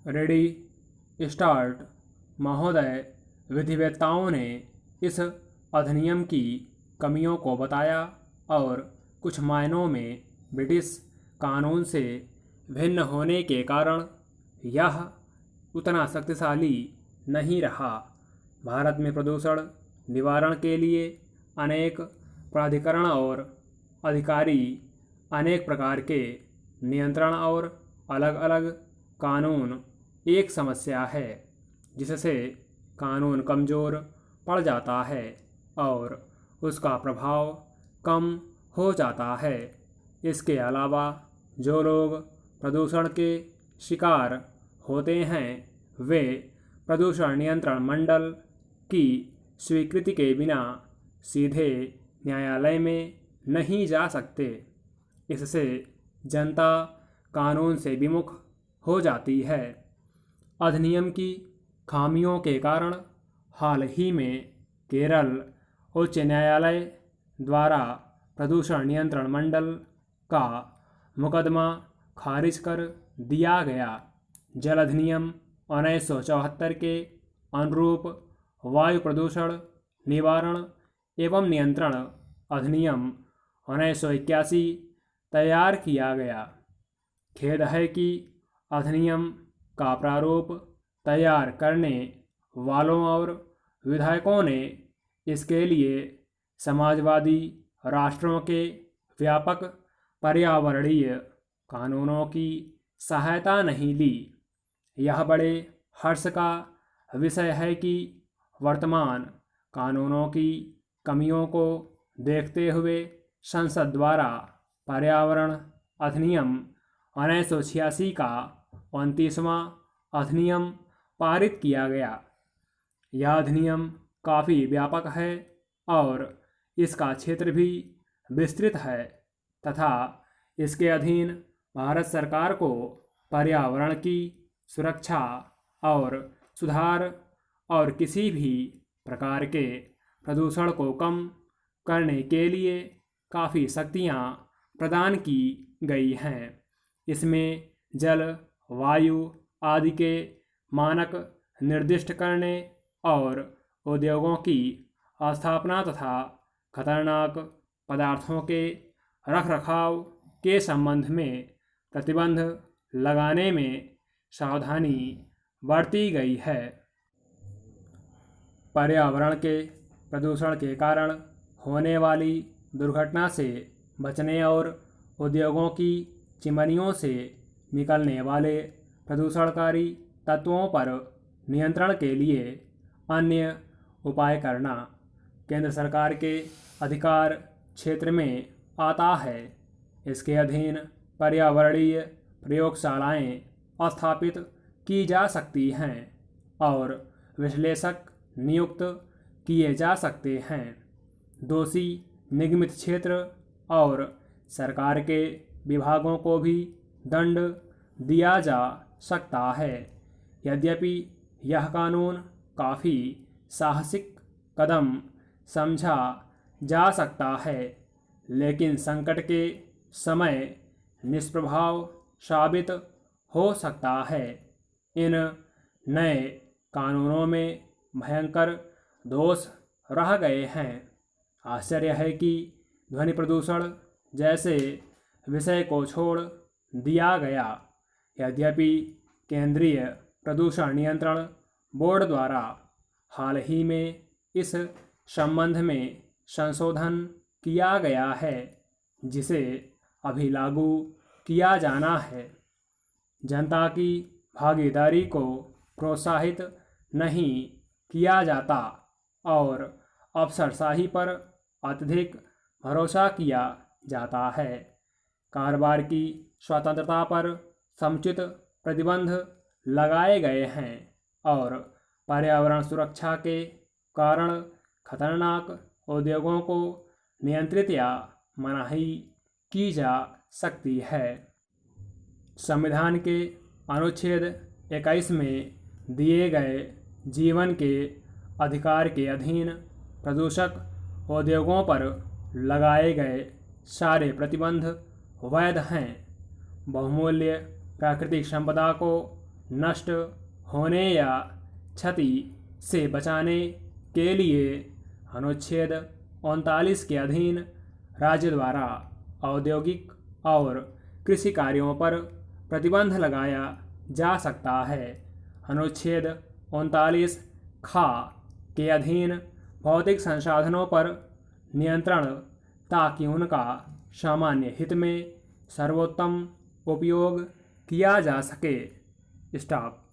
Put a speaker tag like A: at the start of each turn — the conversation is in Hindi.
A: Ready start. महोदय, विधिवेत्ताओं ने इस अधिनियम की कमियों को बताया और कुछ मायनों में ब्रिटिश कानून से भिन्न होने के कारण यह उतना शक्तिशाली नहीं रहा। भारत में प्रदूषण निवारण के लिए अनेक प्राधिकरण और अधिकारी अनेक प्रकार के नियंत्रण और अलग अलग कानून एक समस्या है जिससे कानून कमज़ोर पड़ जाता है और उसका प्रभाव कम हो जाता है। इसके अलावा जो लोग प्रदूषण के शिकार होते हैं वे प्रदूषण नियंत्रण मंडल की स्वीकृति के बिना सीधे न्यायालय में नहीं जा सकते। इससे जनता कानून से विमुख हो जाती है। अधिनियम की खामियों के कारण हाल ही में केरल उच्च न्यायालय द्वारा प्रदूषण नियंत्रण मंडल का मुकदमा खारिज कर दिया गया। जल अधिनियम 1974 के अनुरूप वायु प्रदूषण निवारण एवं नियंत्रण अधिनियम 1981 तैयार किया गया। खेद है कि अधिनियम का प्रारूप तैयार करने वालों और विधायकों ने इसके लिए समाजवादी राष्ट्रों के व्यापक पर्यावरणीय कानूनों की सहायता नहीं ली। यह बड़े हर्ष का विषय है कि वर्तमान कानूनों की कमियों को देखते हुए संसद द्वारा पर्यावरण अधिनियम 1986 का 29वां अधिनियम पारित किया गया। यह अधिनियम काफ़ी व्यापक है और इसका क्षेत्र भी विस्तृत है तथा इसके अधीन भारत सरकार को पर्यावरण की सुरक्षा और सुधार और किसी भी प्रकार के प्रदूषण को कम करने के लिए काफ़ी शक्तियाँ प्रदान की गई हैं। इसमें जल, वायु आदि के मानक निर्दिष्ट करने और उद्योगों की स्थापना तथा खतरनाक पदार्थों के रखरखाव के संबंध में प्रतिबंध लगाने में सावधानी बरती गई है। पर्यावरण के प्रदूषण के कारण होने वाली दुर्घटना से बचने और उद्योगों की चिमनियों से निकलने वाले प्रदूषणकारी तत्वों पर नियंत्रण के लिए अन्य उपाय करना केंद्र सरकार के अधिकार क्षेत्र में आता है। इसके अधीन पर्यावरणीय प्रयोगशालाएं स्थापित की जा सकती हैं और विश्लेषक नियुक्त किए जा सकते हैं। दोषी निगमित क्षेत्र और सरकार के विभागों को भी दंड दिया जा सकता है। यद्यपि यह कानून काफ़ी साहसिक कदम समझा जा सकता है लेकिन संकट के समय निष्प्रभाव साबित हो सकता है। इन नए कानूनों में भयंकर दोष रह गए हैं। आश्चर्य है कि ध्वनि प्रदूषण जैसे विषय को छोड़ दिया गया। यद्यपि केंद्रीय प्रदूषण नियंत्रण बोर्ड द्वारा हाल ही में इस संबंध में संशोधन किया गया है जिसे अभी लागू किया जाना है। जनता की भागीदारी को प्रोत्साहित नहीं किया जाता और अफसरशाही पर अत्यधिक भरोसा किया जाता है। कारोबार की स्वतंत्रता पर समुचित प्रतिबंध लगाए गए हैं और पर्यावरण सुरक्षा के कारण खतरनाक उद्योगों को नियंत्रित या मनाही की जा सकती है। संविधान के अनुच्छेद 21 में दिए गए जीवन के अधिकार के अधीन प्रदूषक उद्योगों पर लगाए गए सारे प्रतिबंध वैध हैं। बहुमूल्य प्राकृतिक संपदा को नष्ट होने या क्षति से बचाने के लिए अनुच्छेद 39 के अधीन राज्य द्वारा औद्योगिक और कृषि कार्यों पर प्रतिबंध लगाया जा सकता है। अनुच्छेद 39 खा के अधीन भौतिक संसाधनों पर नियंत्रण ताकि उनका सामान्य हित में सर्वोत्तम उपयोग किया जा सके। स्टॉप।